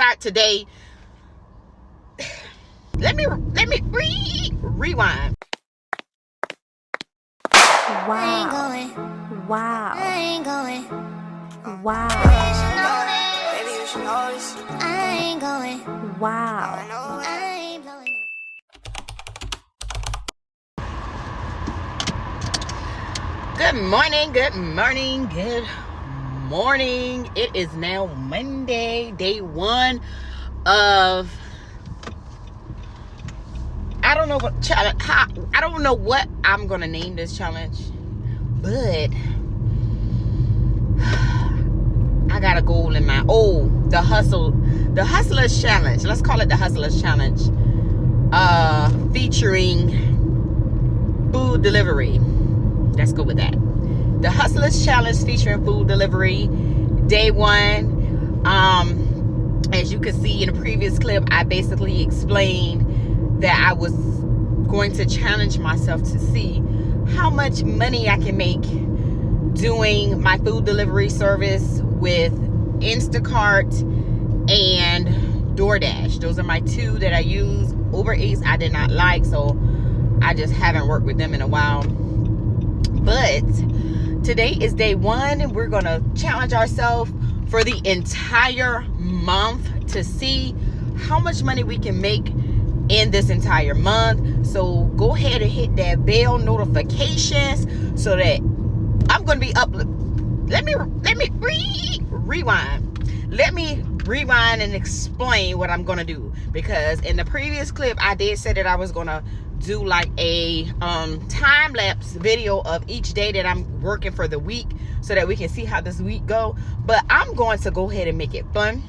start today. Let me rewind. Wow. Wow. Wow. Baby, you should know this. I ain't going. Wow. I ain't blowing. Good morning, good morning, good morning. It is now Monday, day one of I don't know what challenge. I don't know what I'm gonna name this challenge, but I got a goal in mind. The Hustlers Challenge. Let's call it the Hustlers Challenge. Featuring food delivery. Let's go with that. The Hustlers Challenge featuring food delivery. Day one. As you can see in the previous clip, I basically explained that I was going to challenge myself to see how much money I can make doing my food delivery service with Instacart and DoorDash. Those are my two that I use. Uber Eats I did not like, so I just haven't worked with them in a while. But today is day one, and we're gonna challenge ourselves for the entire month to see how much money we can make in this entire month. So go ahead and hit that bell notifications so that I'm gonna be up. Let me rewind. Let me rewind and explain what I'm gonna do, because in the previous clip I did say that I was gonna do like a time-lapse video of each day that I'm working for the week so that we can see how this week go. But I'm going to go ahead and make it fun,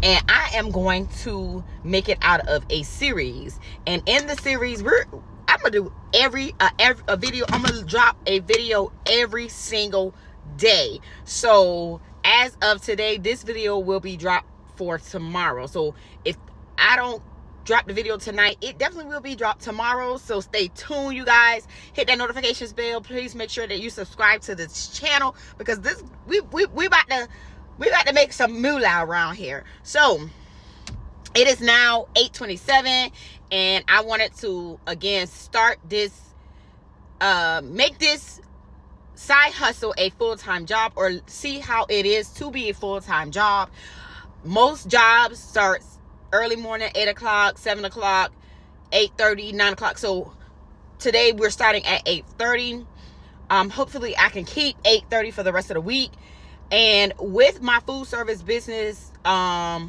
and I am going to make it out of a series. And in the series, I'm gonna do every video. I'm gonna drop a video every single day. So as of today, this video will be dropped for tomorrow. So if I don't drop the video tonight, it definitely will be dropped tomorrow. So stay tuned, you guys. Hit that notifications bell. Please make sure that you subscribe to this channel, because this we about to make some moolah around here. So it is now 8:27, and I wanted to again start this, make this side hustle a full-time job, or see how it is to be a full-time job. Most jobs start early morning, 8 o'clock, 7 o'clock, 8:30, 9 o'clock. So today we're starting at 8:30. Hopefully I can keep 8:30 for the rest of the week. And with my food service business, my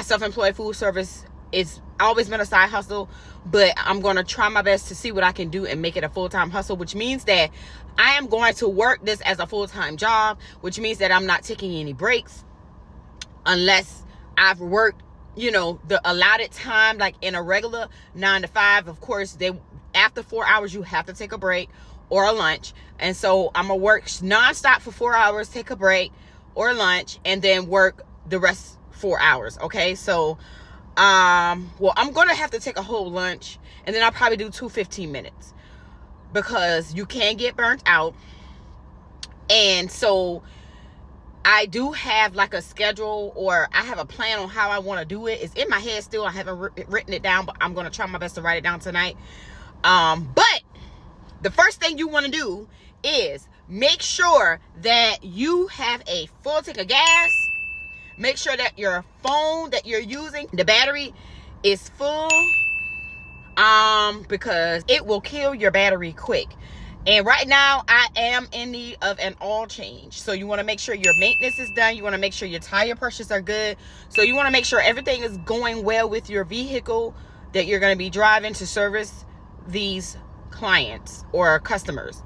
self-employed food service, it's always been a side hustle, but I'm going to try my best to see what I can do and make it a full-time hustle, which means that I am going to work this as a full-time job, which means that I'm not taking any breaks unless I've worked, the allotted time, like in a regular 9 to 5. Of course, after 4 hours, you have to take a break or a lunch. And so I'm gonna work nonstop for 4 hours, take a break or lunch, and then work the rest 4 hours. Okay, so well, I'm gonna have to take a whole lunch, and then I'll probably do 2 15 minutes, because you can get burnt out. And so I do have like a schedule, or I have a plan on how I want to do it. It's in my head still. I haven't written it down, but I'm going to try my best to write it down tonight. But the first thing you want to do is make sure that you have a full tank of gas. Make sure that your phone that you're using, the battery is full, because it will kill your battery quick. And right now, I am in need of an oil change. So you want to make sure your maintenance is done. You want to make sure your tire pressures are good. So you want to make sure everything is going well with your vehicle that you're going to be driving to service these clients or customers.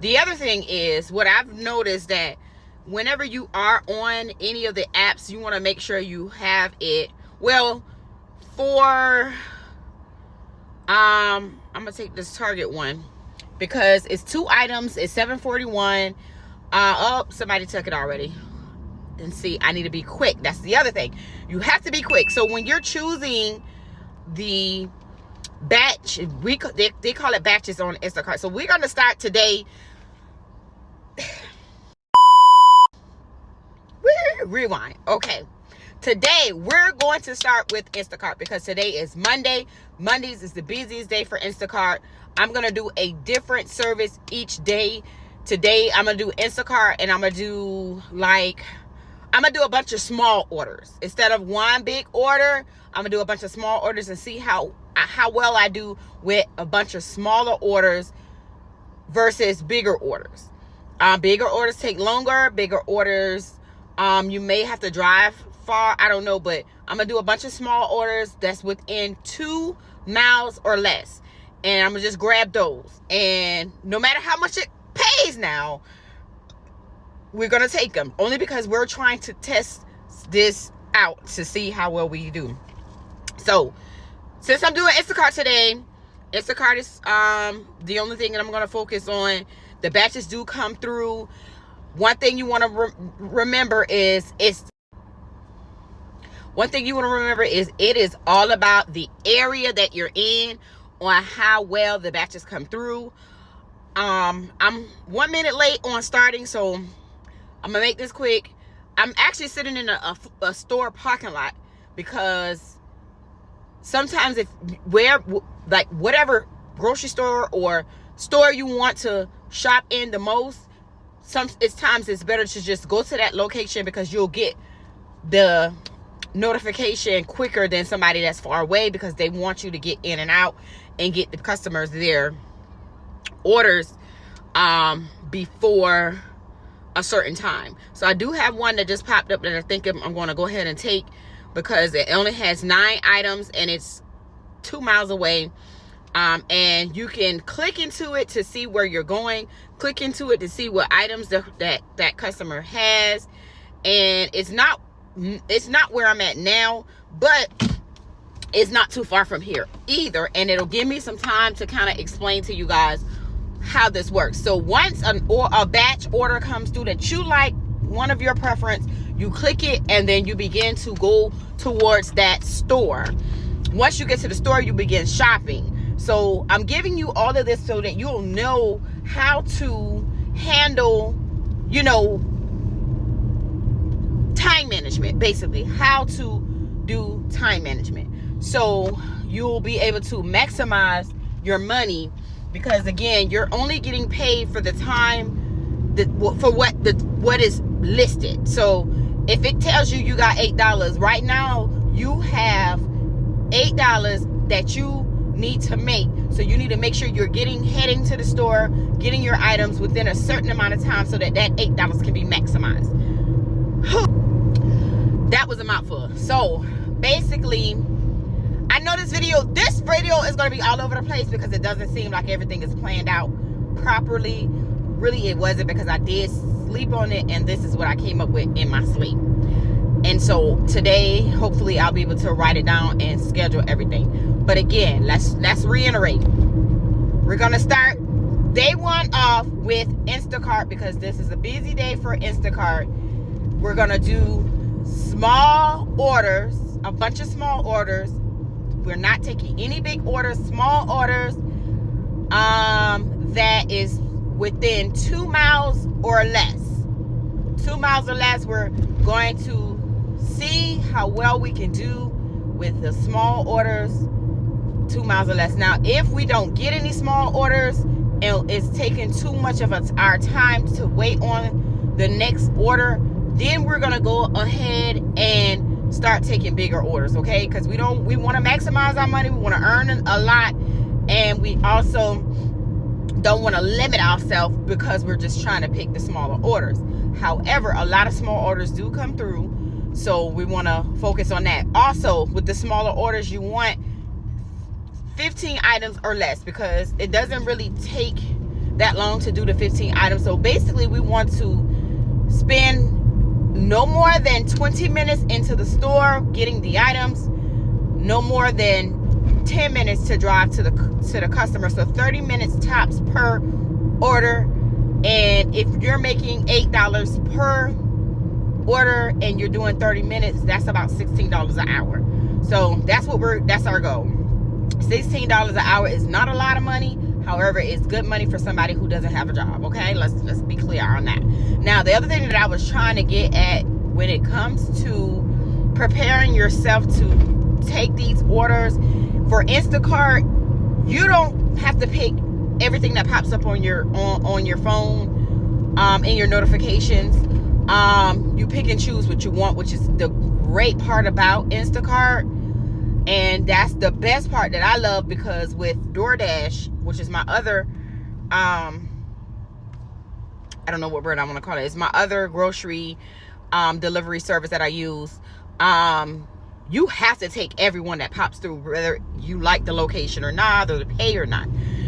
The other thing is, what I've noticed, that whenever you are on any of the apps, you want to make sure you have it. Well, for, I'm going to take this Target one, because it's 2 items. It's $7.41. Oh, somebody took it already. And see, I need to be quick. That's the other thing. You have to be quick. So when you're choosing the batch, they call it batches on Instacart. So we're going to start today. Rewind. Okay. today we're going to start with Instacart because today is Monday. Mondays is the busiest day for Instacart. I'm going to do a different service each day. Today I'm going to do Instacart, and I'm going to do a bunch of small orders. Instead of one big order, I'm going to do a bunch of small orders and see how well I do with a bunch of smaller orders versus bigger orders. Bigger orders take longer. Bigger orders, you may have to drive far. I don't know, but I'm going to do a bunch of small orders that's within 2 miles or less. And I'm going to just grab those. And no matter how much it pays now, we're going to take them. Only because we're trying to test this out to see how well we do. So, since I'm doing Instacart today, Instacart is the only thing that I'm going to focus on. The batches do come through. One thing you want to remember is it is all about the area that you're in on how well the batches come through. I'm 1 minute late on starting, so I'm gonna make this quick. I'm actually sitting in a store parking lot because sometimes whatever grocery store or store you want to shop in the most, sometimes it's better to just go to that location because you'll get the notification quicker than somebody that's far away, because they want you to get in and out and get the customers their orders before a certain time. So I do have one that just popped up that I think I'm going to go ahead and take because it only has 9 items and it's 2 miles away. And you can click into it to see where you're going, click into it to see what items that customer has. And it's not where I'm at now, but it's not too far from here either. And it'll give me some time to kind of explain to you guys how this works. So once a batch order comes through that you like, one of your preference, you click it and then you begin to go towards that store. Once you get to the store, you begin shopping. So I'm giving you all of this so that you'll know how to handle, time management, basically how to do time management. So you'll be able to maximize your money, because again, you're only getting paid for the time for what is listed. So if it tells you got $8 right now, you have $8 that you need to make. So you need to make sure you're heading to the store, getting your items within a certain amount of time so that $8 can be maximized. That was a mouthful. So basically, I know this video is going to be all over the place because it doesn't seem like everything is planned out properly. Really, it wasn't, because I did sleep on it, and this is what I came up with in my sleep. And so today, hopefully I'll be able to write it down and schedule everything. But again, let's reiterate. We're going to start day 1 off with Instacart because this is a busy day for Instacart. We're going to do small orders, a bunch of small orders. We're not taking any big orders, small orders that is within 2 miles or less. 2 miles or less, we're going to see how well we can do with the small orders, 2 miles or less. Now, if we don't get any small orders and it's taking too much of our time to wait on the next order, then we're going to go ahead and start taking bigger orders, okay? Because we want to maximize our money. We want to earn a lot. And we also don't want to limit ourselves because we're just trying to pick the smaller orders. However, a lot of small orders do come through. So we want to focus on that. Also, with the smaller orders, you want 15 items or less because it doesn't really take that long to do the 15 items. So basically, we want to spend no more than 20 minutes into the store getting the items, no more than 10 minutes to drive to the customer. So 30 minutes tops per order. And if you're making $8 per order and you're doing 30 minutes, that's about $16 an hour. So that's our goal. $16 an hour is not a lot of money. However, it's good money for somebody who doesn't have a job. Okay, let's be clear on that. Now, the other thing that I was trying to get at when it comes to preparing yourself to take these orders. For Instacart, you don't have to pick everything that pops up on your phone in your notifications. You pick and choose what you want, which is the great part about Instacart. And that's the best part that I love, because with DoorDash, which is my other I don't know what word I want to call it, it's my other grocery delivery service that I use. You have to take everyone that pops through, whether you like the location or not, or the pay or not,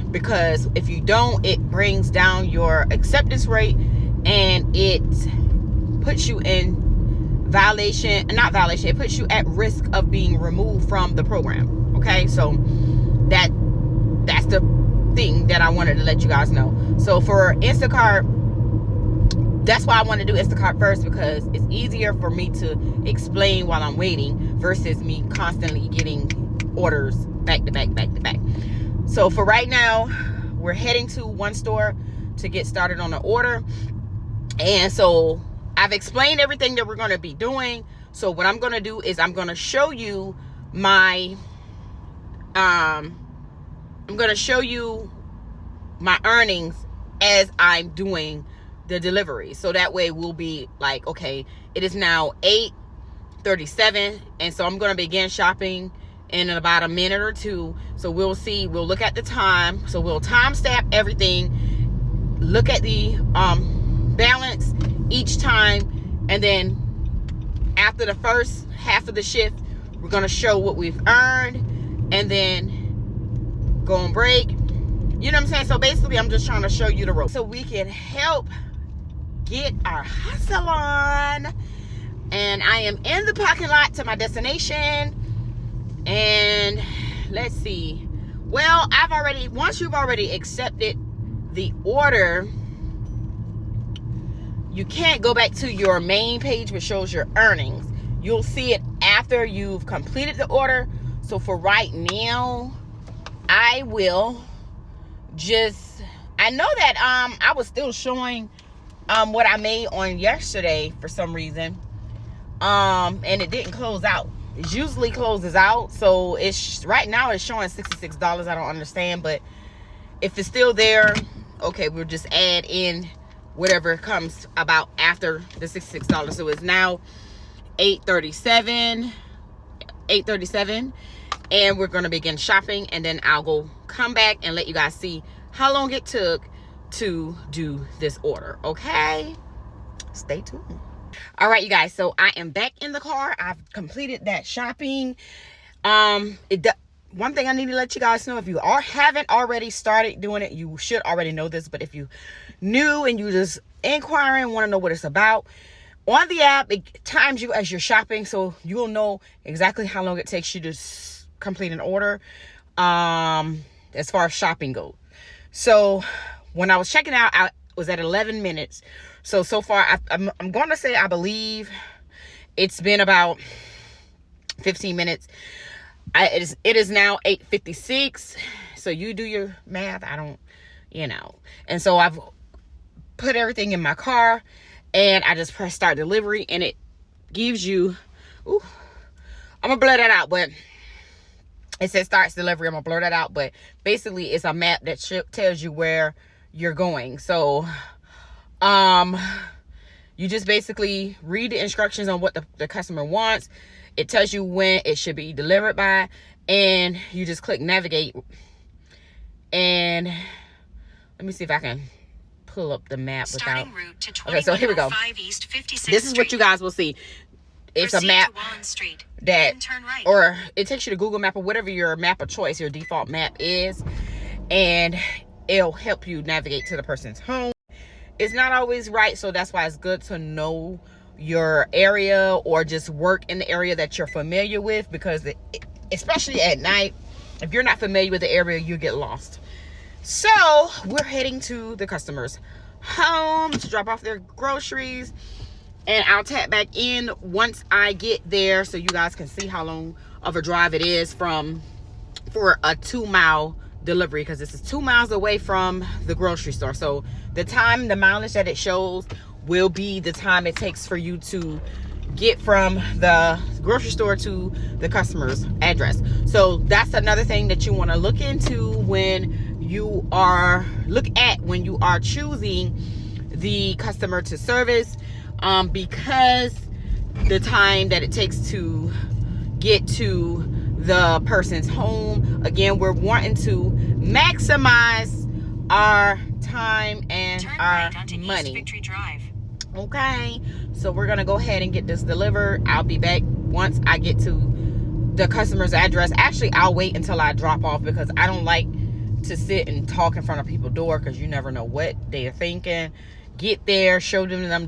because if you don't, it brings down your acceptance rate, and it puts you in it puts you at risk of being removed from the program. Okay, so that's the thing that I wanted to let you guys know. So for Instacart, that's why I want to do Instacart first, because it's easier for me to explain while I'm waiting versus me constantly getting orders back to back. So for right now, we're heading to one store to get started on the order. And so I've explained everything that we're going to be doing. So what I'm going to do is I'm going to show you my earnings as I'm doing the delivery. So that way we'll be like, okay, it is now 8:37, and so I'm going to begin shopping in about a minute or two. So we'll look at the time. So we'll timestamp everything, look at the balance each time, and then after the first half of the shift, we're going to show what we've earned, and then go on break. You know what I'm saying? So basically, I'm just trying to show you the rope so we can help get our hustle on. And I am in the parking lot to my destination. And let's see. Well, once you've already accepted the order, you can't go back to your main page which shows your earnings. You'll see it after you've completed the order. So for right now, I know that I was still showing what I made on yesterday for some reason, and it didn't close out. It usually closes out, so it's right now it's showing $66. I don't understand, but if it's still there, okay, we'll just add in whatever comes about after the $66. So it's now 8:37, and we're gonna begin shopping, and then I'll come back and let you guys see how long it took to do this order. Okay, stay tuned. All right, you guys, so I am back in the car. I've completed that shopping. One thing I need to let you guys know, if you haven't already started doing it, you should already know this, but if you new and you just inquiring, want to know what it's about, on the app it times you as you're shopping, so you will know exactly how long it takes you to complete an order as far as shopping goes. So when I was checking out, I was at 11 minutes. So far, I'm going to say I believe it's been about 15 minutes. It is now 8:56. So you do your math. I don't, And so I've put everything in my car, and I just press start delivery, and it gives you, I'm going to blur that out, but it says starts delivery. I'm going to blur that out, but basically it's a map that tells you where you're going. So, you just basically read the instructions on what the customer wants. It tells you when it should be delivered by, and you just click navigate. And let me see if I can pull up the map without. Okay, so here we go. This is what you guys will see. It's a map that, or it takes you to Google Map or whatever your map of choice, your default map is, and it'll help you navigate to the person's home. It's not always right, so that's why it's good to know your area or just work in the area that you're familiar with, because especially at night, if you're not familiar with the area, you get lost. So we're heading to the customer's home to drop off their groceries, and I'll tap back in once I get there so you guys can see how long of a drive it is for a 2-mile delivery, because this is 2 miles away from the grocery store. So the mileage that it shows will be the time it takes for you to get from the grocery store to the customer's address. So that's another thing that you want to look into when you are choosing the customer to service, because the time that it takes to get to the person's home. Again, we're wanting to maximize our time and our money. Okay, so we're gonna go ahead and get this delivered. I'll be back once I get to the customer's address. Actually, I'll wait until I drop off, because I don't like to sit and talk in front of people's door, because you never know what they're thinking. Get there, show them that I'm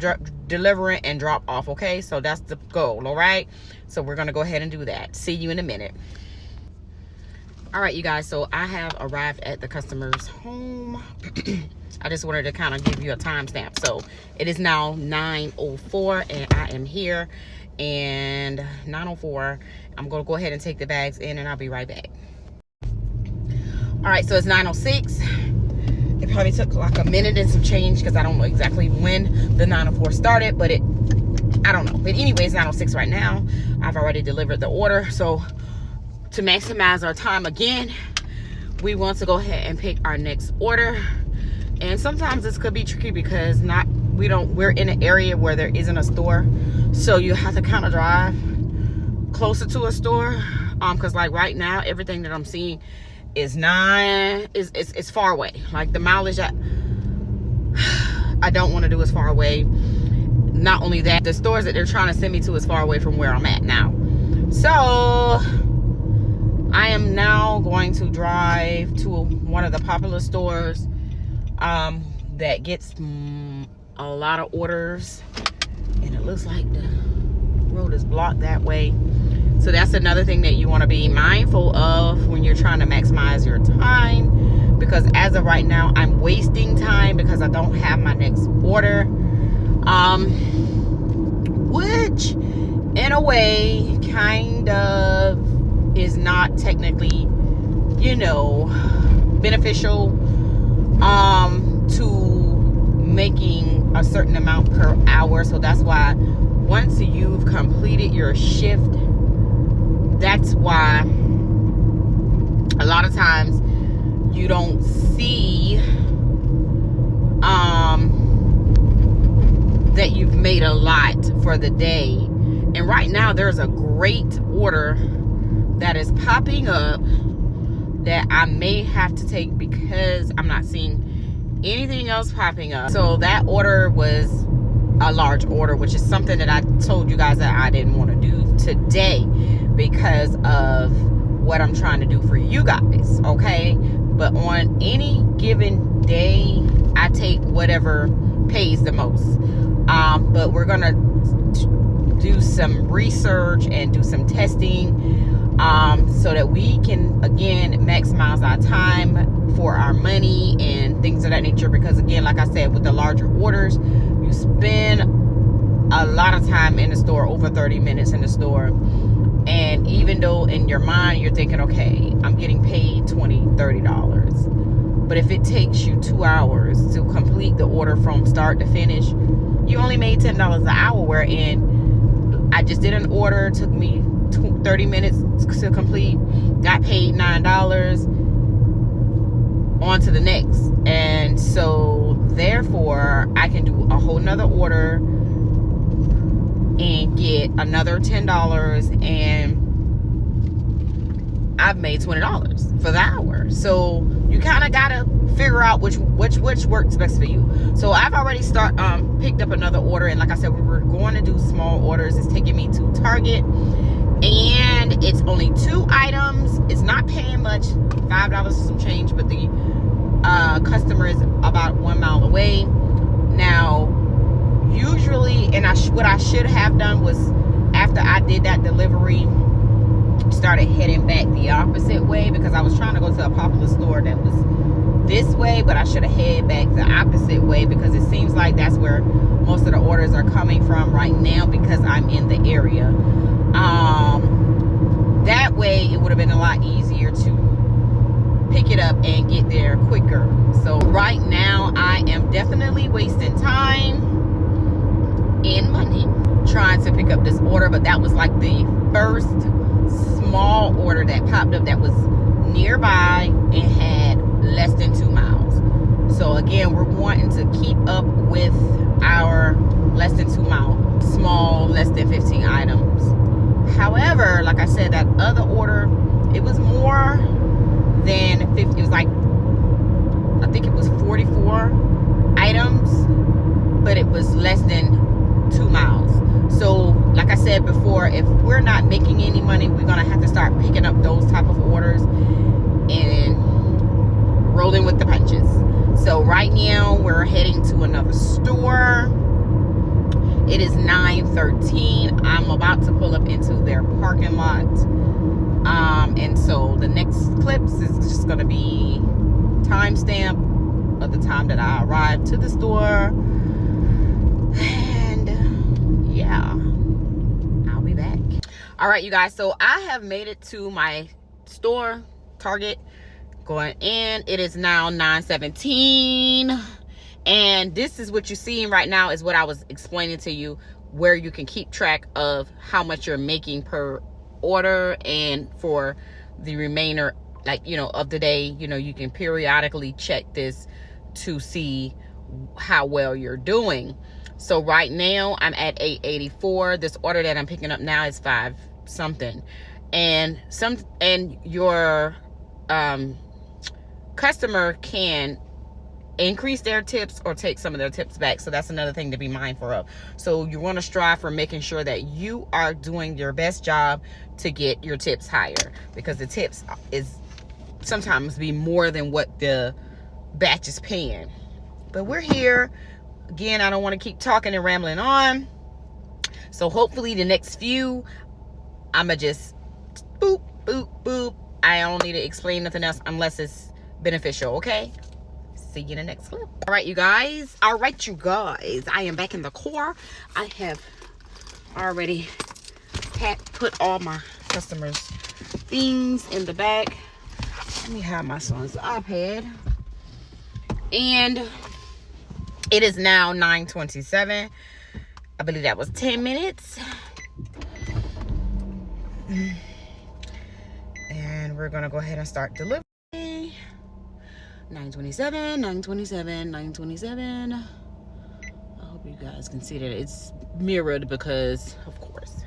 delivering, and drop off. Okay, so that's the goal. All right, so we're gonna go ahead and do that. See you in a minute. All right, you guys, so I have arrived at the customer's home. I just wanted to kind of give you a timestamp. So it is now 9:04 and I am here. And 9:04, I'm gonna go ahead and take the bags in, and I'll be right back. All right, so it's 9:06. It probably took like a minute and some change, because I don't know exactly when the 9:04 started, but I don't know. But anyway, it's 9:06 right now. I've already delivered the order. So to maximize our time again, we want to go ahead and pick our next order. And sometimes this could be tricky, because we're in an area where there isn't a store. So you have to kind of drive closer to a store. Because like right now, everything that I'm seeing is it's far away. Like the mileage I don't want to do is far away. Not only that, the stores that they're trying to send me to is far away from where I'm at now. So I am now going to drive to one of the popular stores that gets a lot of orders, and it looks like the road is blocked that way. So that's another thing that you want to be mindful of when you're trying to maximize your time, because as of right now, I'm wasting time because I don't have my next order, which in a way kind of is not technically, beneficial to making a certain amount per hour. So that's why once you've completed your shift, that's why a lot of times you don't see that you've made a lot for the day. And right now there's a great order that is popping up that I may have to take, because I'm not seeing anything else popping up. So that order was a large order, which is something that I told you guys that I didn't want to do today because of what I'm trying to do for you guys, okay? But on any given day, I take whatever pays the most. But we're gonna do some research and do some testing, so that we can again maximize our time for our money and things of that nature. Because again, like I said, with the larger orders, you spend a lot of time in the store, over 30 minutes in the store. And even though in your mind you're thinking, okay, I'm getting paid $20, $30, but if it takes you 2 hours to complete the order from start to finish, you only made $10 an hour. Wherein I just did an order, took me 30 minutes to complete, got paid $9, on to the next. And so therefore I can do a whole nother order and get another $10, and I've made $20 for the hour. So you kind of gotta figure out which works best for you. So I've already picked up another order, and like I said, we were going to do small orders. It's taking me to Target, and it's only 2 items. It's not paying much, $5 and some change, but the customer is about 1 mile away. Now usually, and what I should have done was, after I did that delivery, started heading back the opposite way, because I was trying to go to a popular store that was this way, but I should have headed back the opposite way, because it seems like that's where most of the orders are coming from right now, because I'm in the area. That way it would have been a lot easier to pick it up and get there quicker. So right now I am definitely wasting time and money trying to pick up this order, but that was like the first small order that popped up that was nearby and had less than 2 miles. So again, we're wanting to keep up with our less than 2 mile small, less than 15 items. However, like I said, that other order, it was more than 50. It was like, I think it was 44 items, but it was less than 2 miles. So like I said before, if we're not making any money, we're gonna have to start picking up those type of orders and rolling with the punches. So right now we're heading to another store. It is 9:13. I'm about to pull up into their parking lot. And so the next clips is just gonna be timestamp of the time that I arrived to the store. And yeah, I'll be back. All right, you guys, so I have made it to my store, Target. Going in, it is now 9:17, and this is what you're seeing right now is what I was explaining to you, where you can keep track of how much you're making per order, and for the remainder, like, you know, of the day, you know, you can periodically check this to see how well you're doing. So right now I'm at 884. This order that I'm picking up now is 5 something, and your customer can increase their tips or take some of their tips back. So that's another thing to be mindful of. So you want to strive for making sure that you are doing your best job to get your tips higher, because the tips is sometimes be more than what the batch is paying. But we're here again. I don't want to keep talking and rambling on, so hopefully the next few I'ma just boop boop boop. I don't need to explain nothing else unless it's beneficial. Okay, see you in the next clip. All right, you guys, I am back in the car. I have already put all my customers' things in the bag. Let me have my son's iPad. And it is now 9:27. I believe that was 10 minutes. And we're gonna go ahead and start delivery. 9:27, 9:27, 9:27. I hope you guys can see that it's mirrored because, of course.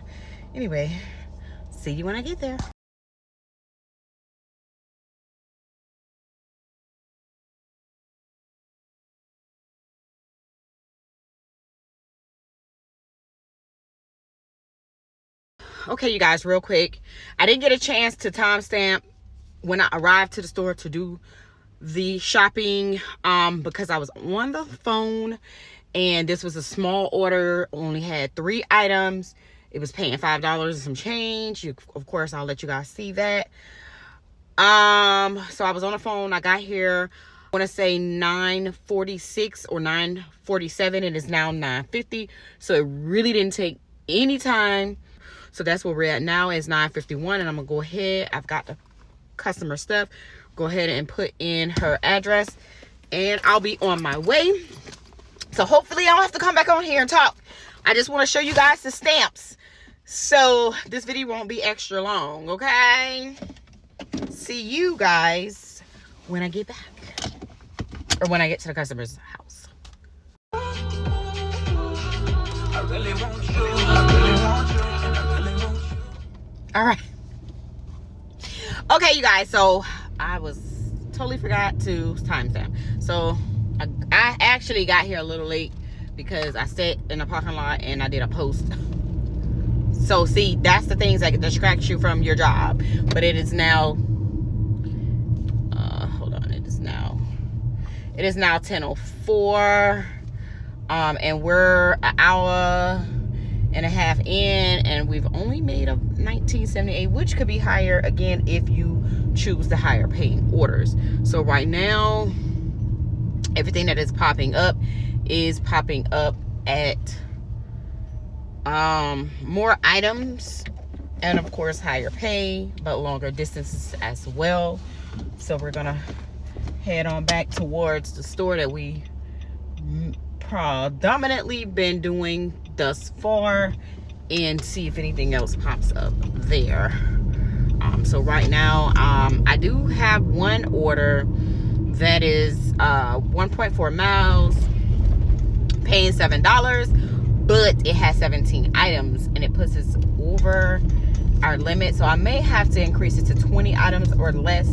Anyway, see you when I get there. Okay, you guys, real quick, I didn't get a chance to timestamp when I arrived to the store to do the shopping because I was on the phone, and this was a small order, only had 3 items. It was paying $5 and some change. Of course, I'll let you guys see that. So I was on the phone. I got here, I want to say 9:46 or 9:47. It is now 9:50, so it really didn't take any time. So that's where we're at now. It's 9:51, and I'm gonna go ahead. I've got the customer stuff. Go ahead and put in her address, and I'll be on my way. So hopefully I don't have to come back on here and talk. I just want to show you guys the stamps, so this video won't be extra long. Okay, see you guys when I get back, or when I get to the customer's house. I really want you. All right. Okay, you guys, so I totally forgot to timestamp. So I actually got here a little late because I sat in the parking lot and I did a post. So see, that's the things that distract you from your job. But it is now hold on, it is now 10:04, and we're an hour and a half in, and we've only made a $19.78, which could be higher again if you choose the higher paying orders. So right now, everything that is popping up at more items, and of course higher pay, but longer distances as well. So we're gonna head on back towards the store that we predominantly been doing thus far and see if anything else pops up there. So right now, I do have one order that is 1.4 miles, paying $7, but it has 17 items and it puts us over our limit. So I may have to increase it to 20 items or less,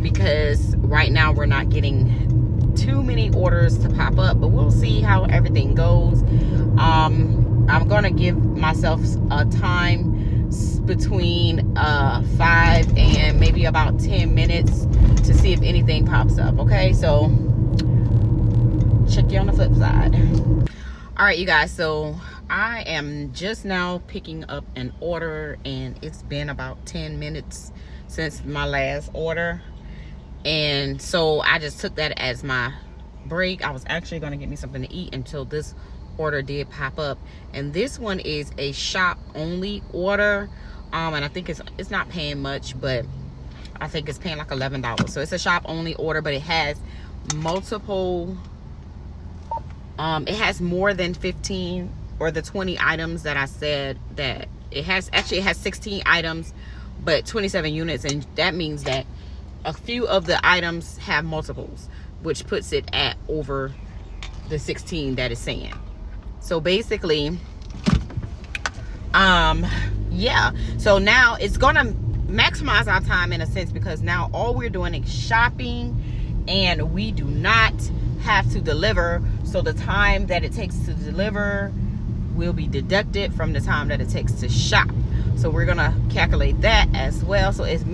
because right now we're not getting too many orders to pop up, but we'll see how everything goes. I'm gonna give myself a time between 5 and maybe about 10 minutes to see if anything pops up. Okay, so check you on the flip side. All right, you guys, so I am just now picking up an order, and it's been about 10 minutes since my last order, and so I just took that as my break. I was actually going to get me something to eat until this order did pop up, and this one is a shop only order, and I think it's not paying much, but I think it's paying like $11. So it's a shop only order, but it has multiple it has more than 15 or the 20 items that I said that it has. Actually, it has 16 items but 27 units, and that means that a few of the items have multiples, which puts it at over the 16 that it's saying. So basically, yeah, so now it's gonna maximize our time in a sense, because now all we're doing is shopping and we do not have to deliver. So the time that it takes to deliver will be deducted from the time that it takes to shop. So we're gonna calculate that as well. So it's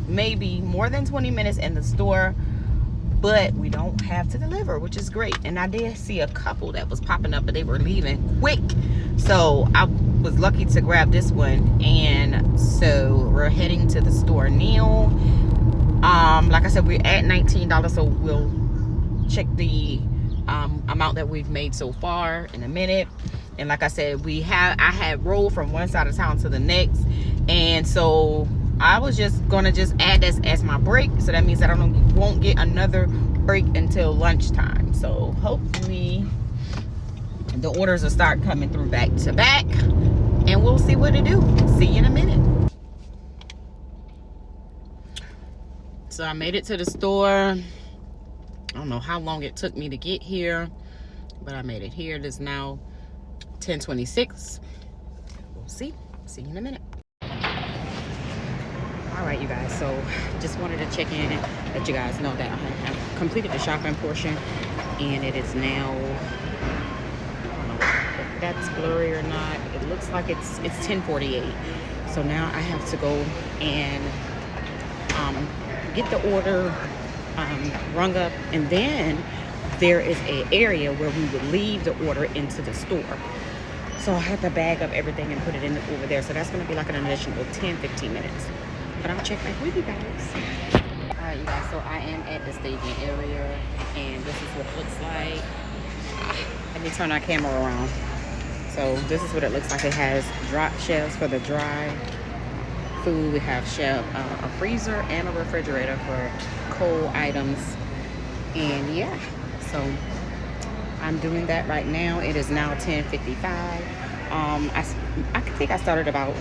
maybe more than 20 minutes in the store, but we don't have to deliver, which is great. And I did see a couple that was popping up, but they were leaving quick, so I was lucky to grab this one. And so we're heading to the store now. Like I said, we're at $19, so we'll check the amount that we've made so far in a minute. And like I said, I had rolled from one side of town to the next, and so I was just gonna add this as my break. So that means that I won't get another break until lunchtime. So hopefully the orders will start coming through back to back, and we'll see what to do. See you in a minute. So I made it to the store. I don't know how long it took me to get here, but I made it here. It is now 10:26. We'll see you in a minute. All right, you guys, so just wanted to check in, let you guys know that I have completed the shopping portion, and it is now, I don't know if that's blurry or not. It looks like it's 10:48. So now I have to go and get the order rung up, and then there is an area where we would leave the order into the store. So I have to bag up everything and put it in over there. So that's going to be like an additional 10-15 minutes. But I'll check back with you guys. All right, you guys, so I am at the staging area, and this is what it looks like. Let me turn our camera around. So this is what it looks like. It has drop shelves for the dry food. We have a freezer and a refrigerator for cold items. And yeah, so I'm doing that right now. It is now 10:55. I think I started about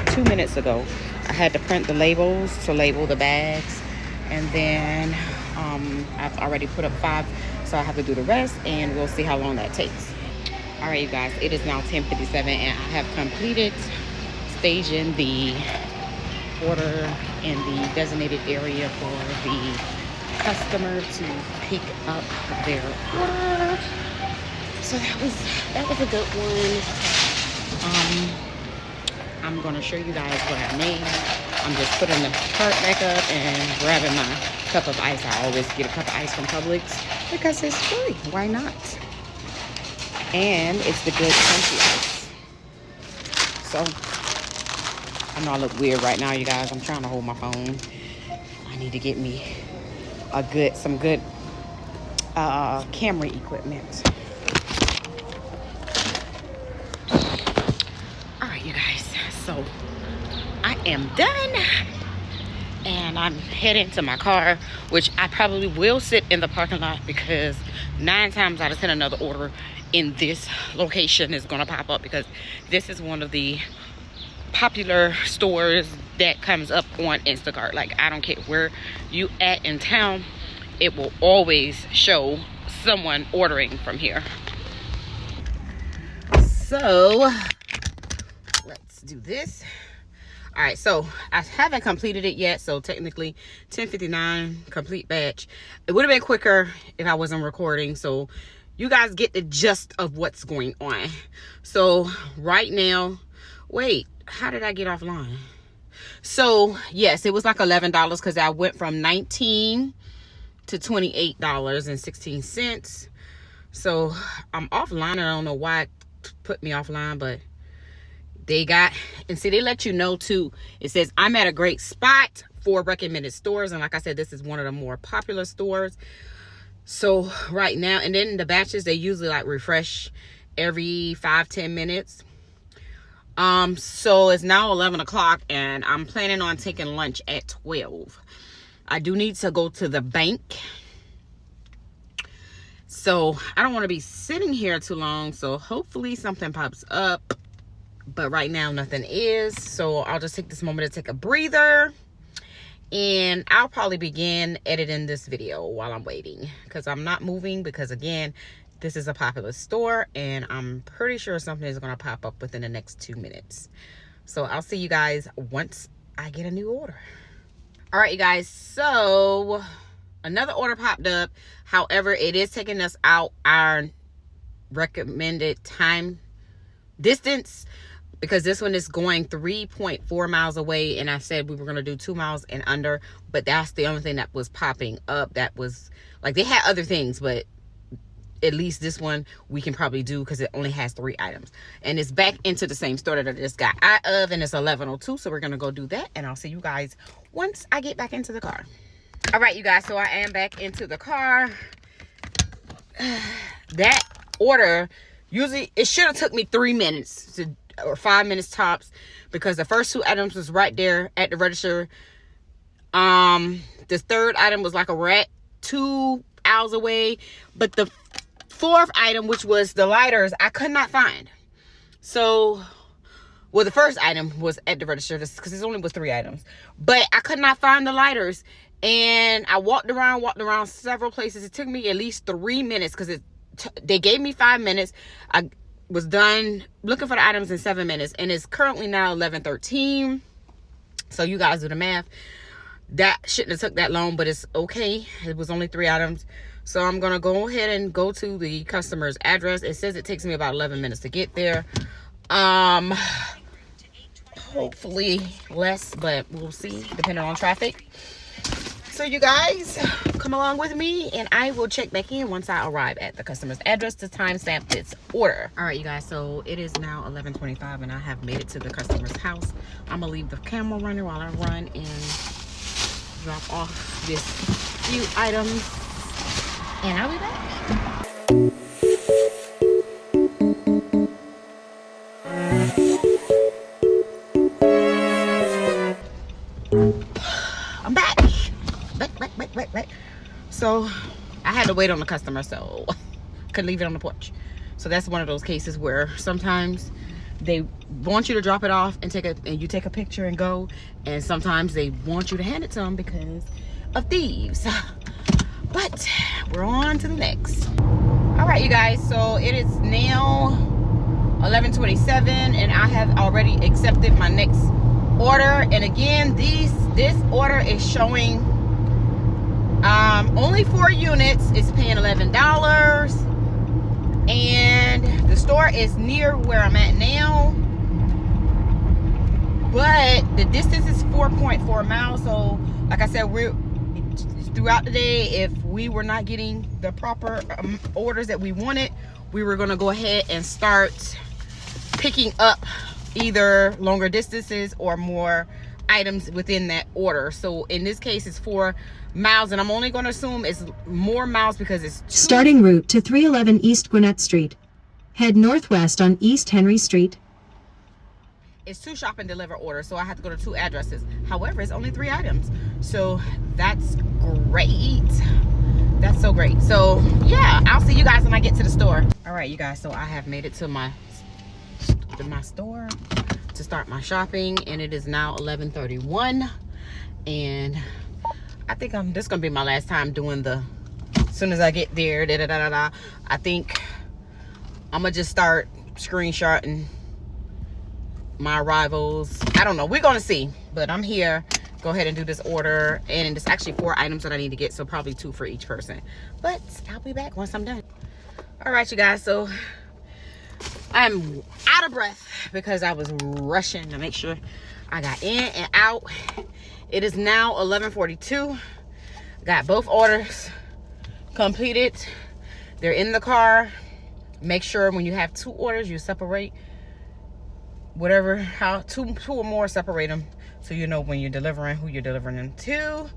2 minutes ago. I had to print the labels to label the bags, and then I've already put up 5, so I have to do the rest, and we'll see how long that takes. All right, you guys, it is now 10:57, and I have completed staging the order in the designated area for the customer to pick up their order. So that was a good one. I'm gonna show you guys what I made. I'm just putting the cart back up and grabbing my cup of ice. I always get a cup of ice from Publix because it's free. Why not? And it's the good crunchy ice. So I know I look weird right now, you guys. I'm trying to hold my phone. I need to get me some good camera equipment. All right, you guys, so I am done, and I'm heading to my car, which I probably will sit in the parking lot, because 9 times out of 10 another order in this location is gonna pop up, because this is one of the popular stores that comes up on Instacart. Like, I don't care where you at in town, it will always show someone ordering from here. So let's do this. All right, so I haven't completed it yet, so technically 10:59 complete batch. It would have been quicker if I wasn't recording, so you guys get the gist of what's going on. So right now, wait, how did I get offline? So yes, it was like $11 because I went from $19 to $28.16. So I'm offline. I don't know why it put me offline, but they got, and see, they let you know too. It says I'm at a great spot for recommended stores, and like I said, this is one of the more popular stores. So right now, and then the batches, they usually like refresh every 5-10 minutes. So it's now 11 o'clock and I'm planning on taking lunch at 12. I do need to go to the bank, so I don't want to be sitting here too long. So hopefully something pops up, but right now nothing is. So I'll just take this moment to take a breather, and I'll probably begin editing this video while I'm waiting, because I'm not moving, because again, this is a popular store and I'm pretty sure something is going to pop up within the next 2 minutes. So I'll see you guys once I get a new order. All right, you guys, so another order popped up. However, it is taking us out our recommended time distance, because this one is going 3.4 miles away, and I said we were going to do 2 miles and under, but that's the only thing that was popping up. That was like, they had other things, but at least this one we can probably do because it only has 3 items, and it's back into the same store that I just got out of, and it's 11:02. So we're gonna go do that, and I'll see you guys once I get back into the car. All right, you guys, so I am back into the car. That order, usually it should have took me 3 minutes to, or 5 minutes tops, because the first 2 items was right there at the register. The third item was like a rat 2 hours away, but the 4th item, which was the lighters, I could not find. So, well, the first item was at the register, because it only was 3 items, but I could not find the lighters, and I walked around several places. It took me at least 3 minutes, because they gave me 5 minutes. I was done looking for the items in 7 minutes, and it's currently now 11:13. So you guys do the math. That shouldn't have took that long, but it's okay. It was only 3 items. So I'm going to go ahead and go to the customer's address. It says it takes me about 11 minutes to get there. Hopefully less, but we'll see, depending on traffic. So you guys, come along with me, and I will check back in once I arrive at the customer's address to timestamp this order. All right, you guys, so it is now 11:25, and I have made it to the customer's house. I'm going to leave the camera running while I run and drop off this few items, and I'll be back. I'm back. Back. So I had to wait on the customer, so couldn't leave it on the porch. So that's one of those cases where sometimes they want you to drop it off and you take a picture and go, and sometimes they want you to hand it to them because of thieves. But we're on to the next. All right, you guys, so it is now 11:27, and I have already accepted my next order. And again, this order is showing only 4 units. It's paying $11, and the store is near where I'm at now, but the distance is 4.4 miles. So like I said, we're throughout the day, if we were not getting the proper orders that we wanted, we were going to go ahead and start picking up either longer distances or more items within that order. So in this case, it's 4 miles, and I'm only going to assume it's more miles because it's starting route to 311 East Gwinnett Street. Head northwest on East Henry Street. It's 2 shop and deliver orders, so I have to go to 2 addresses. However, it's only 3 items, so that's great. That's so great. So yeah, I'll see you guys when I get to the store. All right. right, you guys, so I have made it to my store to start my shopping, and it is now 11:31, and I think this gonna be my last time doing the, as soon as I get there, I think I'm gonna just start screenshotting my arrivals. I don't know, we're gonna see, but I'm here. Go ahead and do this order, and it's actually 4 items that I need to get, so probably 2 for each person, but I'll be back once I'm done. All right, you guys, so I'm out of breath because I was rushing to make sure I got in and out. It is now 11:42. Got both orders completed. They're in the car. Make sure when you have 2 orders, you separate whatever, how two or more, separate them so you know when you're delivering, who you're delivering them to.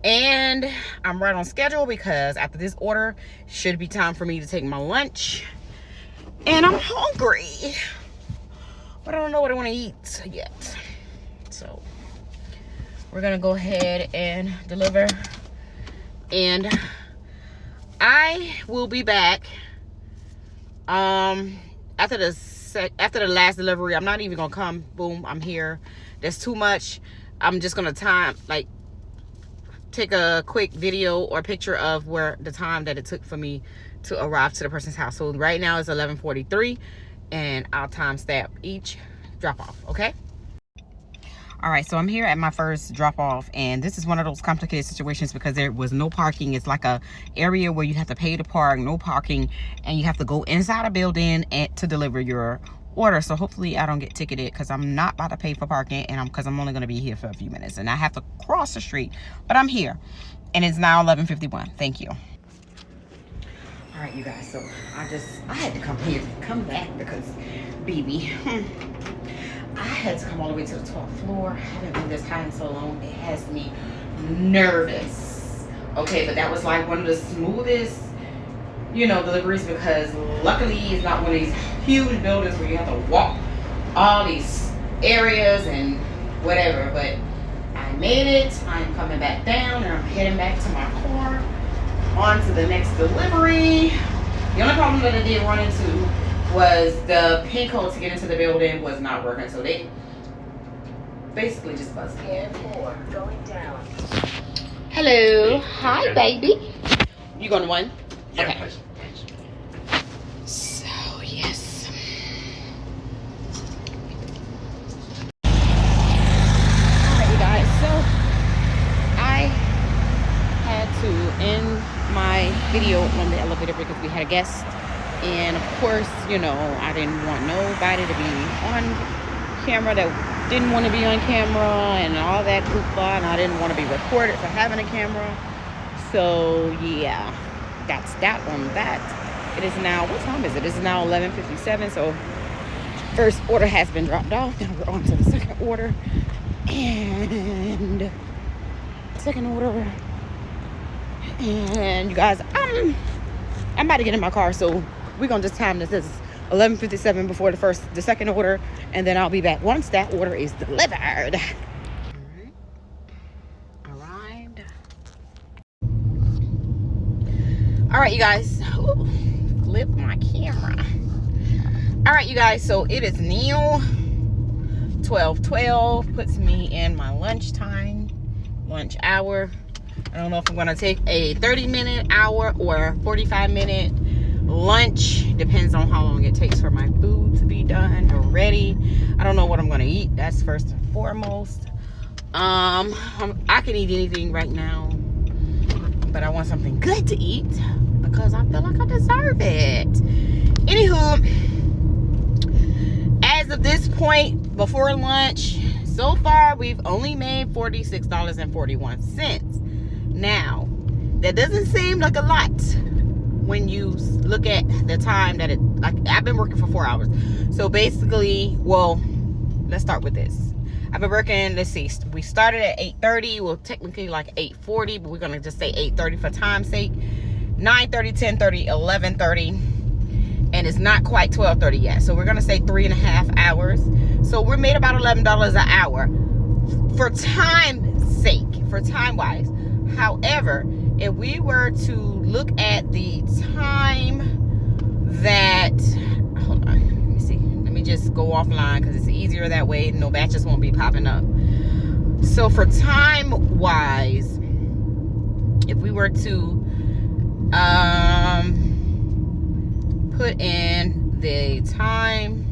And I'm right on schedule because after this order, should be time for me to take my lunch. And I'm hungry, but I don't know what I want to eat yet. So we're gonna go ahead and deliver, and I will be back after the last delivery. I'm not even gonna come, boom, I'm here. There's too much. I'm just gonna take a quick video or picture of where the time that it took for me to arrive to the person's house. So right now it's 11:43, and I'll timestamp each drop off, okay? All right, so I'm here at my first drop off, and this is one of those complicated situations because there was no parking. It's like a area where you have to pay to park, no parking, and you have to go inside a building to deliver your order. So hopefully I don't get ticketed because I'm not about to pay for parking, and because I'm only going to be here for a few minutes, and I have to cross the street, but I'm here, and it's now 11:51. Thank you. All right, you guys, so I had to come back because BB, I had to come all the way to the top floor. I haven't been this high in so long. It has me nervous. Okay, but that was like one of the smoothest, deliveries, because luckily it's not one of these huge buildings where you have to walk all these areas and whatever. But I made it. I'm coming back down, and I'm heading back to my car on to the next delivery. The only problem that I did run into was the pin code to get into the building was not working, so they basically just buzzed me. Going down. Hello. Hi, baby. You going to one? Yeah, okay. please. So, yes. Alright, you guys. So, I had to end my video on the elevator because we had a guest. And, of course, I didn't want nobody to be on camera that didn't want to be on camera and all that hoopla. And I didn't want to be recorded for having a camera. So, yeah. That's that on that. It is now, what time is it? It's now 11:57. So first order has been dropped off. Now we're on to the second order. And second order. And you guys, I'm about to get in my car, so we're gonna just time this. This is 11:57 before the second order, and then I'll be back once that order is delivered. All right, you guys. Ooh, flip my camera. All right, you guys. So it is now 12:12. Puts me in my lunch hour. I don't know if I'm gonna take a 30-minute hour or 45-minute lunch. Depends on how long it takes for my food to be done or ready. I don't know what I'm gonna eat. That's first and foremost. I can eat anything right now, but I want something good to eat because I feel like I deserve it. Anywho, as of this point, before lunch, so far we've only made $46.41. Now, that doesn't seem like a lot when you look at the time that I've been working for 4 hours. So basically, well, let's start with this. I've been working, let's see, we started at 8:30, well, technically like 8:40, but we're gonna just say 8:30 for time's sake. 9:30, 10:30, 11:30, and it's not quite 12:30 yet. So we're gonna say 3.5 hours. So we're made about $11 an hour for time's sake, for time-wise. However, if we were to look at the time that, hold on, let me see. Let me just go offline because it's easier that way. No batches won't be popping up. So for time wise, if we were to put in the time,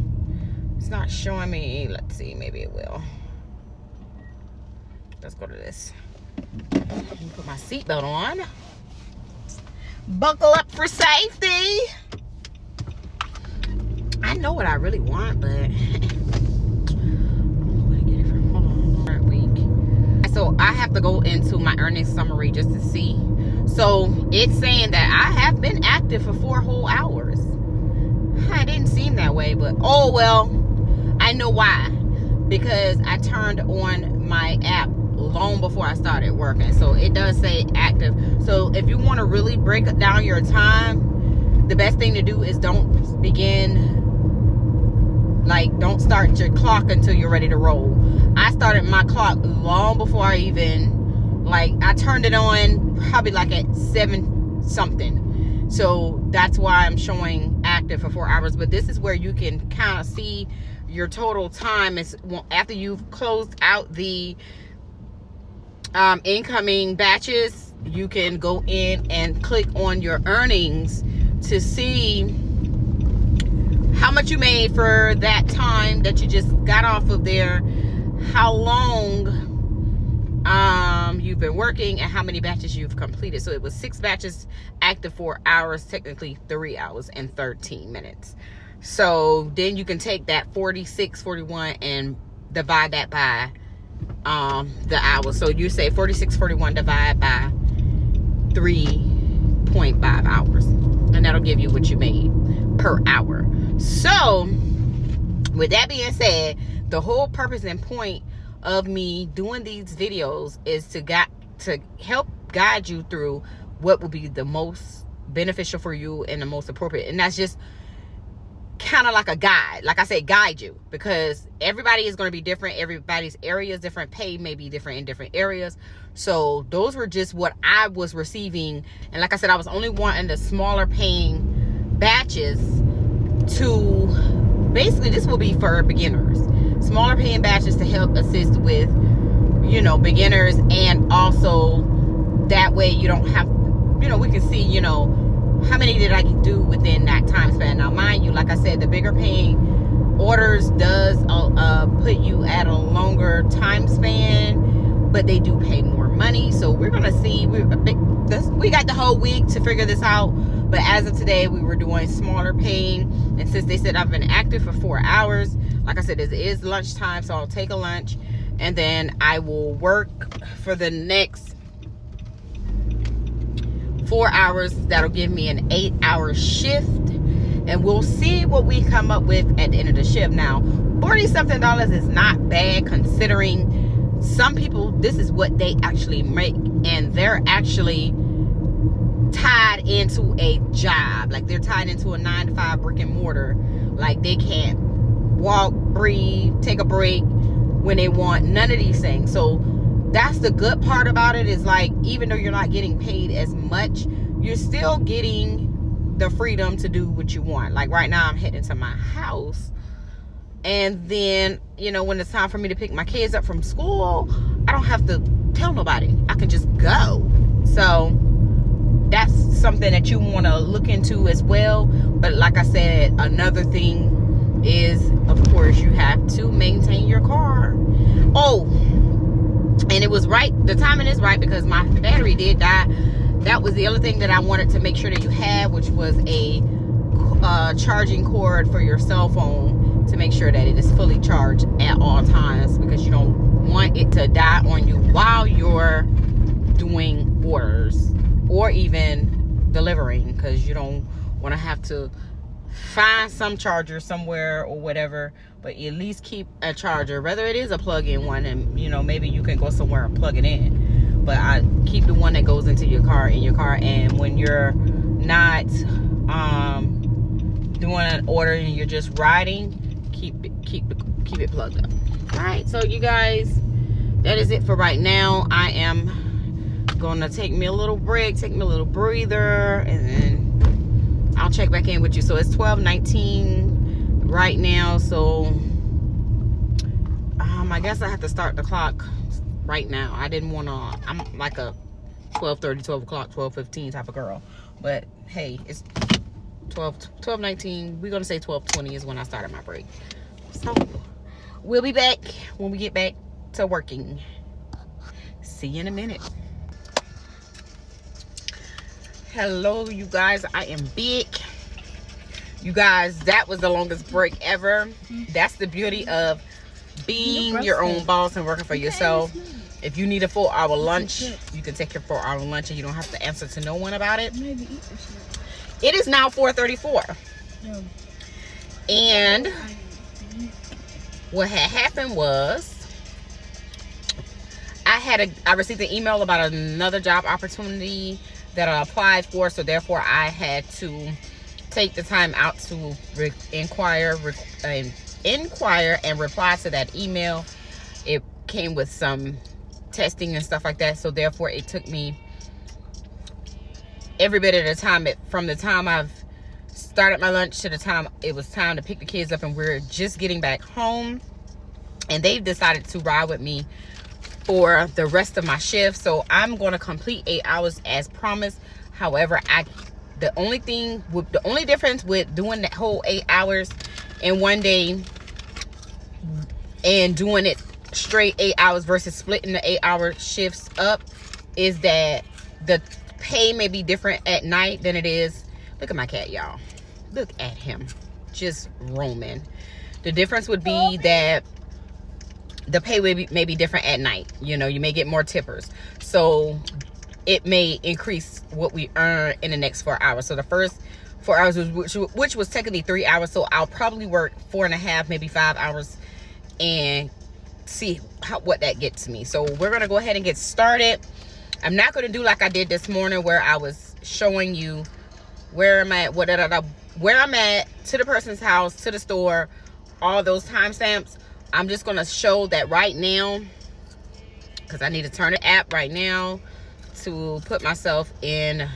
it's not showing me. Let's see, maybe it will. Let's go to this. Let me put my seatbelt on. Buckle up for safety. I know what I really want, but I don't know where to get it from. Hold on, current week. So I have to go into my earnings summary just to see. So it's saying that I have been active for 4 whole hours. It didn't seem that way, but oh well. I know why. Because I turned on my app long before I started working. So it does say active. So if you want to really break down your time, the best thing to do is don't start your clock until you're ready to roll. I started my clock long before I even, I turned it on probably like at 7 something. So that's why I'm showing active for 4 hours. But this is where you can kind of see your total time is after you've closed out the incoming batches. You can go in and click on your earnings to see how much you made for that time that you just got off of there, how long you've been working, and how many batches you've completed. So it was 6 batches, active 4 hours, technically 3 hours and 13 minutes. So then you can take that 46.41 and divide that by the hours. So you say 46.41 divided by 3.5 hours, and that'll give you what you made per hour. So with that being said, the whole purpose and point of me doing these videos is to help guide you through what will be the most beneficial for you and the most appropriate. And that's just kind of like a guide. Like I said, guide you, because everybody is going to be different. Everybody's area is different. Pay may be different in different areas. So those were just what I was receiving. And like I said, I was only wanting the smaller paying batches to, basically this will be for beginners. Smaller paying batches to help assist with, beginners, and also that way you don't have, we can see, how many did I do within that time span. Now, mind you, like I said, the bigger paying orders does put you at a longer time span, but they do pay more money. So we're gonna see. We got the whole week to figure this out, but as of today, we were doing smaller paying. And since they said I've been active for 4 hours, like I said, it is lunchtime, so I'll take a lunch, and then I will work for the next 4 hours. That'll give me an 8-hour shift, and we'll see what we come up with at the end of the shift. Now, $40-something is not bad, considering some people, this is what they actually make, and they're actually tied into a job. Like, they're tied into a 9-to-5 brick and mortar. Like, they can't walk, breathe, take a break when they want. None of these things. So that's the good part about it, is like, even though you're not getting paid as much, you're still getting the freedom to do what you want. Like right now, I'm heading to my house, and then when it's time for me to pick my kids up from school, I don't have to tell nobody. I can just go. So that's something that you want to look into as well. But like I said, another thing is, of course, you have to maintain your car. Oh, and it was right, the timing is right, because my battery did die. That was the other thing that I wanted to make sure that you had, which was a charging cord for your cell phone, to make sure that it is fully charged at all times, because you don't want it to die on you while you're doing orders or even delivering, because you don't want to have to find some charger somewhere or whatever. But at least keep a charger, whether it is a plug-in one, and maybe you can go somewhere and plug it in. But I keep the one that goes into your car in your car. And when you're not doing an order and you're just riding, keep it plugged up. All right, so you guys, that is it for right now. I am gonna take me a little break, take me a little breather, and then I'll check back in with you. So it's 12:19 right now. So I guess I have to start the clock right now. I didn't want to. I'm like a 12:30, 12 o'clock, 12:15 type of girl. But hey, it's 12:19. We're gonna say 12:20 is when I started my break. So we'll be back when we get back to working. See you in a minute. Hello, you guys. I am big. You guys, that was the longest break ever. That's the beauty of being your own boss and working for yourself. If you need a 4-hour lunch, you can take your 4-hour lunch and you don't have to answer to no one about it. It is now 4:34. And what had happened was I received an email about another job opportunity that I applied for, so therefore I had to take the time out to inquire and reply to that email. It came with some testing and stuff like that, so therefore it took me every bit of the time from the time I've started my lunch to the time it was time to pick the kids up, and we're just getting back home, and they've decided to ride with me for the rest of my shift. So I'm going to complete 8 hours as promised. However, the only difference with doing that whole 8 hours in one day and doing it straight 8 hours versus splitting the 8-hour shifts up is that the pay may be different at night than it is. Look at my cat, y'all. Look at him, just roaming. The difference would be that the pay may be different at night. You know, you may get more tippers, so it may increase what we earn in the next 4 hours. So the first 4 hours which was technically 3 hours, so I'll probably work 4.5, maybe 5 hours and see what that gets me. So we're gonna go ahead and get started. I'm not gonna do like I did this morning where I was showing you where I'm at, where I'm at, to the person's house, to the store, all those timestamps. I'm just gonna show that right now because I need to turn the app right now to put myself in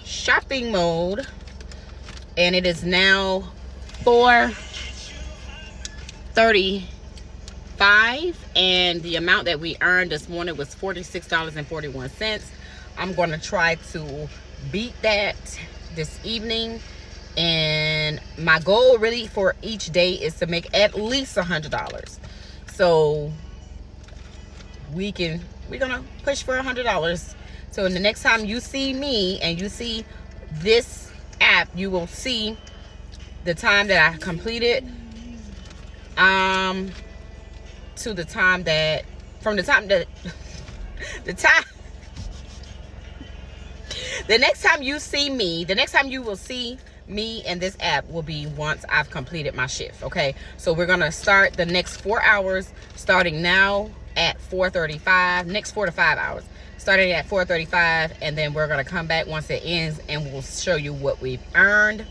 shopping mode. And it is now 4:35, and the amount that we earned this morning was $46.41. I'm going to try to beat that this evening, and my goal really for each day is to make at least $100. So we're gonna push for $100. So the next time you see me and you see this app, you will see the time that I completed to the time that the next time you see me, the next time you will see me and this app will be once I've completed my shift. Okay, so we're gonna start the next 4 hours starting now at 4:35, next 4 to 5 hours starting at 4:35, and then we're gonna come back once it ends and we'll show you what we've earned.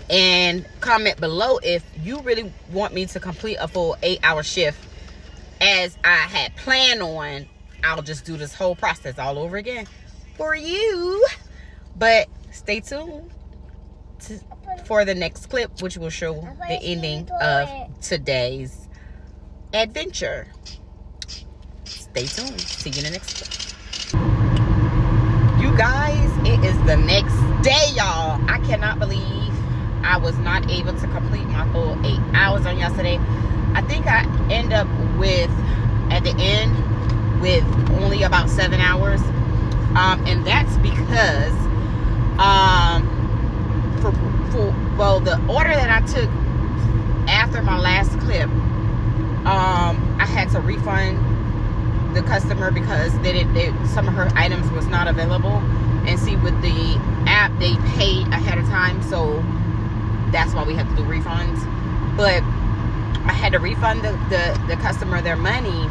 And comment below if you really want me to complete a full 8-hour shift as I had planned on. I'll just do this whole process all over again for you. But stay tuned for the next clip, which will show the ending of today's adventure. Stay tuned. See you in the next clip. You guys, it is the next day, y'all. I cannot believe I was not able to complete my full 8 hours on yesterday. I think I end up with, at the end, with only about 7 hours. And that's because the order that I took after my last clip, I had to refund the customer because some of her items was not available. And see, with the app, they pay ahead of time, so that's why we had to do refunds. But I had to refund the customer their money,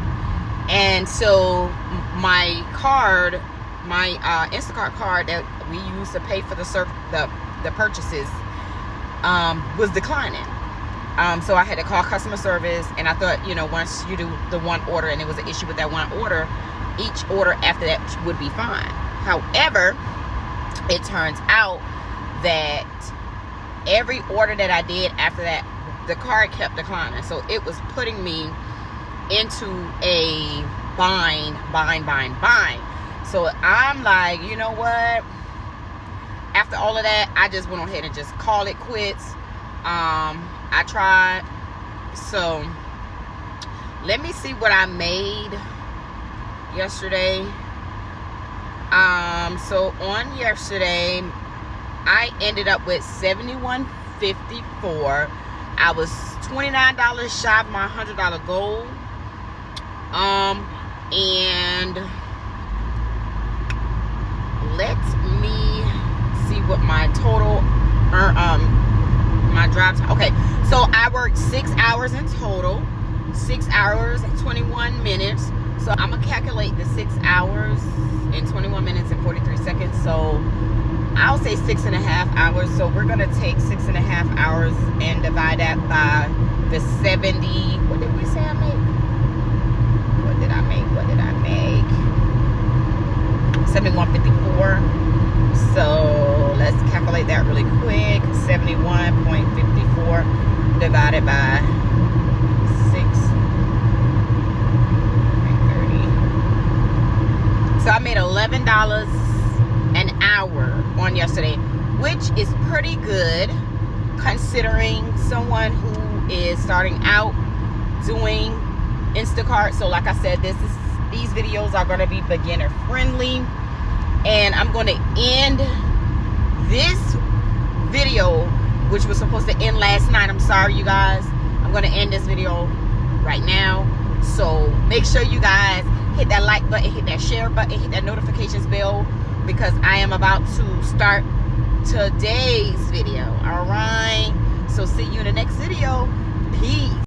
and so my card, my INSTACART card that we use to pay for the purchases, was declining. So I had to call customer service, and I thought, once you do the one order and there was an issue with that one order, each order after that would be fine. However, it turns out that every order that I did after that, the card kept declining. So it was putting me into a bind. So I'm like, you know what? After all of that, I just went ahead and just call it quits. I tried. So let me see what I made yesterday. So on yesterday, I ended up with $71.54. I was $29 shy of my $100 goal. And let me see what my total my drive time. Okay, so I worked 6 hours in total, 6 hours and 21 minutes. So I'm gonna calculate the 6 hours and 21 minutes and 43 seconds. So I'll say 6.5 hours. So we're gonna take 6.5 hours and divide that by the 70. What did we say I make? What did I make? 71.54. So let's calculate that really quick. 71.54 divided by 6.30. So I made $11 an hour on yesterday, which is pretty good considering someone who is starting out doing Instacart. So like I said, these videos are going to be beginner friendly, and I'm going to end this video, which was supposed to end last night. I'm sorry, you guys. I'm going to end this video right now. So make sure you guys hit that like button, hit that share button, hit that notifications bell, because I am about to start today's video. All right, so see you in the next video. Peace.